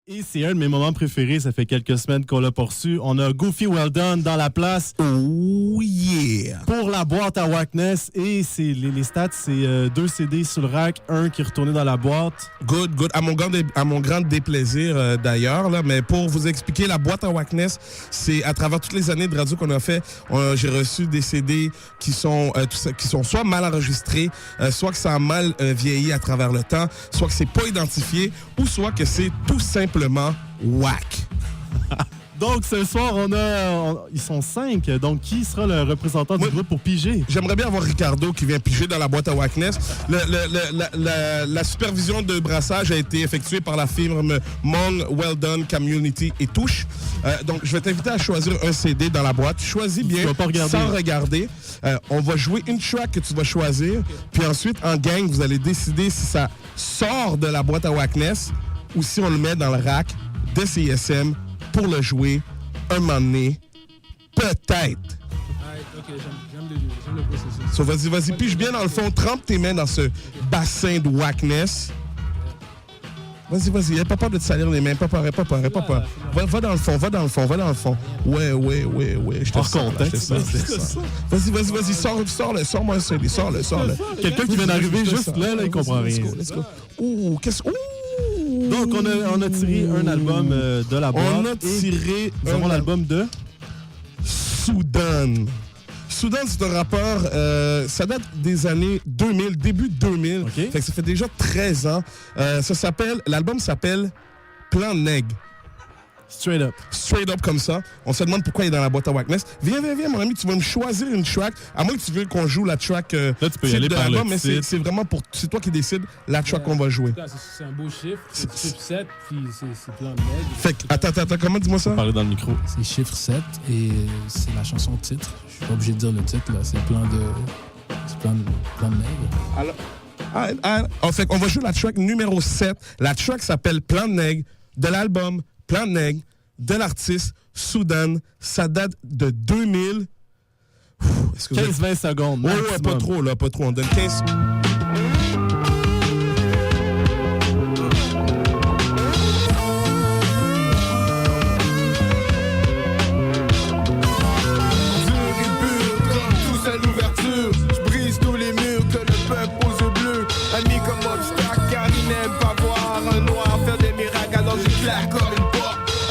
Et c'est un de mes moments préférés, ça fait quelques semaines qu'on l'a poursu. On a Goofy Well Done dans la place. Oh yeah! Pour la boîte à Wackness. Et c'est les stats, c'est 2 CD sur le rack, un qui est retourné dans la boîte. Good. À mon grand déplaisir d'ailleurs. Là, mais pour vous expliquer, la boîte à Wackness, c'est à travers toutes les années de radio qu'on a fait, j'ai reçu des CD qui sont soit mal enregistrés, soit que ça a mal vieilli à travers le temps, soit que c'est pas identifié, ou soit que c'est tout simplement whack. Donc, ce soir, ils sont 5. Donc, qui sera le représentant du groupe pour piger? J'aimerais bien avoir Ricardo qui vient piger dans la boîte à Wackness. La supervision de brassage a été effectuée par la firme Mon Well Done Community et Touche. Donc, je vais t'inviter à choisir un CD dans la boîte. Choisis bien, sans regarder. On va jouer une track que tu vas choisir. Puis ensuite, en gang, vous allez décider si ça sort de la boîte à Wackness ou si on le met dans le rack de CISM pour le jouer un moment donné, peut-être. OK, j'aime le processus. So, vas-y, pige bien dans le fond, trempe tes mains dans ce bassin de Wackness. Vas-y, pas peur de te salir les mains, pas peur. Va dans le fond. Ouais, je te sens. Vas-y, sors-moi un CD, sors-le. Quelqu'un qui vient d'arriver juste là, il comprend rien. Let's go. Ouh, Donc, on a tiré un album de la boîte. On a tiré un album de Soudan. Soudan, c'est un rappeur, ça date des années 2000, début 2000. Okay. Fait que ça fait déjà 13 ans. L'album s'appelle Plan Neg. Straight up comme ça. On se demande pourquoi il est dans la boîte à Wackness. Viens, mon ami, tu vas me choisir une track. À moins que tu veux qu'on joue la track là, tu peux y aller de par l'album, le mais titre. c'est vraiment c'est toi qui décides la track qu'on va jouer. C'est un beau chiffre. C'est chiffre 7, puis c'est Plan Neg. Fait que, attends, comment dis-moi ça? Parler dans le micro. C'est chiffre 7 et c'est la chanson titre. Je suis pas obligé de dire le titre, là. C'est Plan Neg. Alors, fait qu'on va jouer la track numéro 7. La track s'appelle Plan Neg de l'album Plan Neg de l'artiste Soudan. Ça date de 2000. 15-20 secondes. Ouais, pas trop. On donne 15.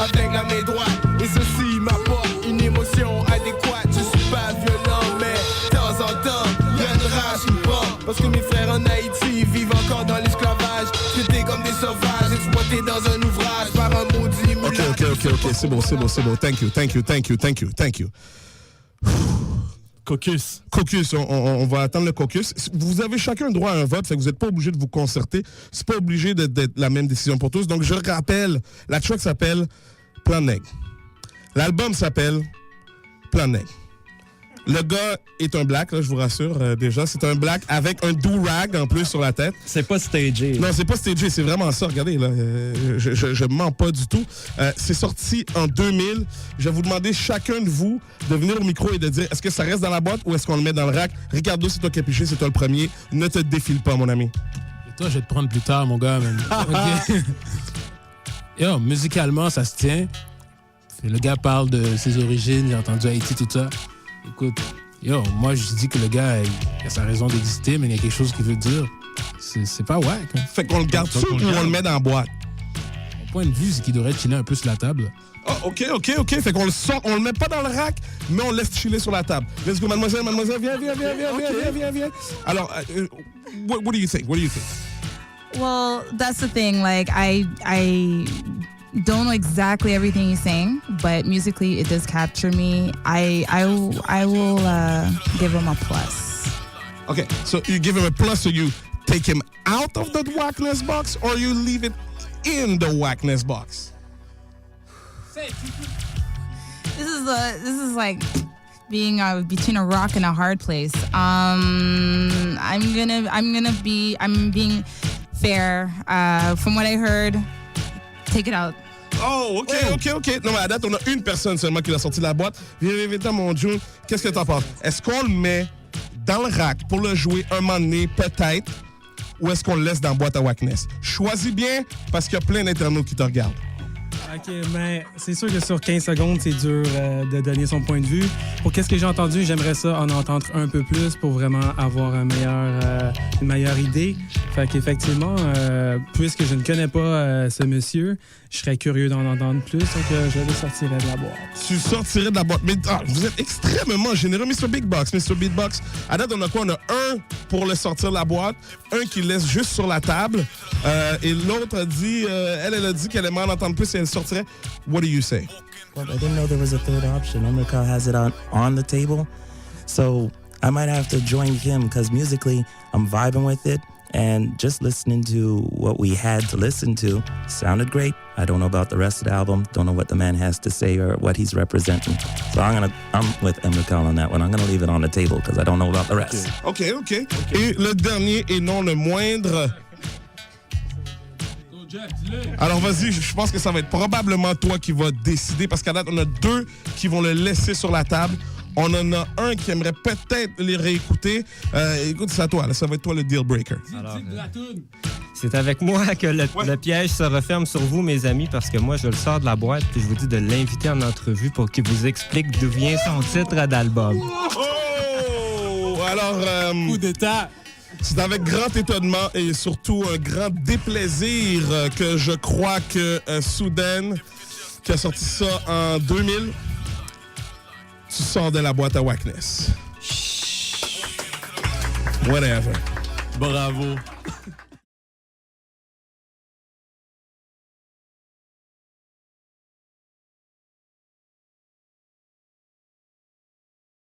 Avec la main droite, et ceci m'apporte une émotion adéquate. Je suis pas violent, mais de temps en temps, y'a une rage qui prend. Parce que mes frères en Haïti vivent encore dans l'esclavage. J'étais comme des sauvages, exploités dans un ouvrage par un maudit mulâtre. Ok, c'est bon. Thank you. Caucus, on va attendre le caucus. Vous avez chacun droit à un vote, fait que vous n'êtes pas obligé de vous concerter. C'est pas obligé d'être la même décision pour tous. Donc, je rappelle, la track s'appelle Plan Neg. L'album s'appelle Plan Neg. Le gars est un black, là, je vous rassure déjà. C'est un black avec un do-rag en plus sur la tête. C'est pas stagé. Non, c'est pas stagé, c'est vraiment ça. Regardez, là, je mens pas du tout. C'est sorti en 2000. Je vais vous demander chacun de vous de venir au micro et de dire est-ce que ça reste dans la boîte ou est-ce qu'on le met dans le rack? Ricardo, c'est toi qui as piché, c'est toi le premier. Ne te défile pas, mon ami. Et toi, je vais te prendre plus tard, mon gars. Okay. Yo, musicalement, ça se tient. Le gars parle de ses origines, j'ai entendu Haïti, tout ça. Écoute, moi, je dis que le gars, il a sa raison d'exister, mais il y a quelque chose qu'il veut dire. C'est pas wack. Hein. Fait qu'on le garde sous ou on le met dans la boîte? Mon point de vue, c'est qu'il devrait chiller un peu sur la table. Oh, OK. Fait qu'on le sort, on le met pas dans le rack, mais on le laisse chiller sur la table. Let's go, mademoiselle, viens. Alors, what do you think? Well, that's the thing. Like, I don't know exactly everything he's saying, but musically it does capture me. I will give him a plus. Okay, so you give him a plus, so you take him out of the Wackness box, or you leave it in the Wackness box? This is like being between a rock and a hard place. I'm being fair. From what I heard, take it out. Oh, OK. Non, mais à date, on a une personne seulement qui l'a sorti de la boîte. Viens, mon June. Qu'est-ce que t'en penses? Est-ce qu'on le met dans le rack pour le jouer un moment donné, peut-être, ou est-ce qu'on le laisse dans la boîte à Wackness? Choisis bien, parce qu'il y a plein d'internautes qui te regardent. OK, mais c'est sûr que sur 15 secondes, c'est dur de donner son point de vue. Pour qu'est-ce que j'ai entendu, j'aimerais ça en entendre un peu plus pour vraiment avoir une meilleure idée. Fait qu'effectivement, puisque je ne connais pas ce monsieur, je serais curieux d'en entendre plus, donc je le sortirais de la boîte. Tu sortirais de la boîte. Mais vous êtes extrêmement généreux. Mr. Beatbox. À date, on a quoi? On a un pour le sortir de la boîte, un qui le laisse juste sur la table, et l'autre a dit, elle a dit qu'elle aimerait en entendre plus et elle sortirait. What do you say? Well, I didn't know there was a third option. Emrical has it on the table. So I might have to join him because musically I'm vibing with it. And just listening to what we had to listen to sounded great. I don't know about the rest of the album. Don't know what the man has to say or what he's representing. So I'm with Emrical on that one. I'm going to leave it on the table because I don't know about the rest. OK. Et le dernier et non le moindre. Alors vas-y, je pense que ça va être probablement toi qui vas décider parce qu'à date, on a deux qui vont le laisser sur la table. On en a un qui aimerait peut-être les réécouter. Écoute, c'est à toi. Là, ça va être toi le deal breaker. Alors, c'est avec moi que le piège se referme sur vous, mes amis, parce que moi, je le sors de la boîte et je vous dis de l'inviter en entrevue pour qu'il vous explique d'où vient son titre d'album. Oh! Alors, Coup d'état. c'est avec grand étonnement et surtout un grand déplaisir que je crois que Soudaine, qui a sorti ça en 2000, tu sors de la boîte à Wackness. Whatever. Bravo.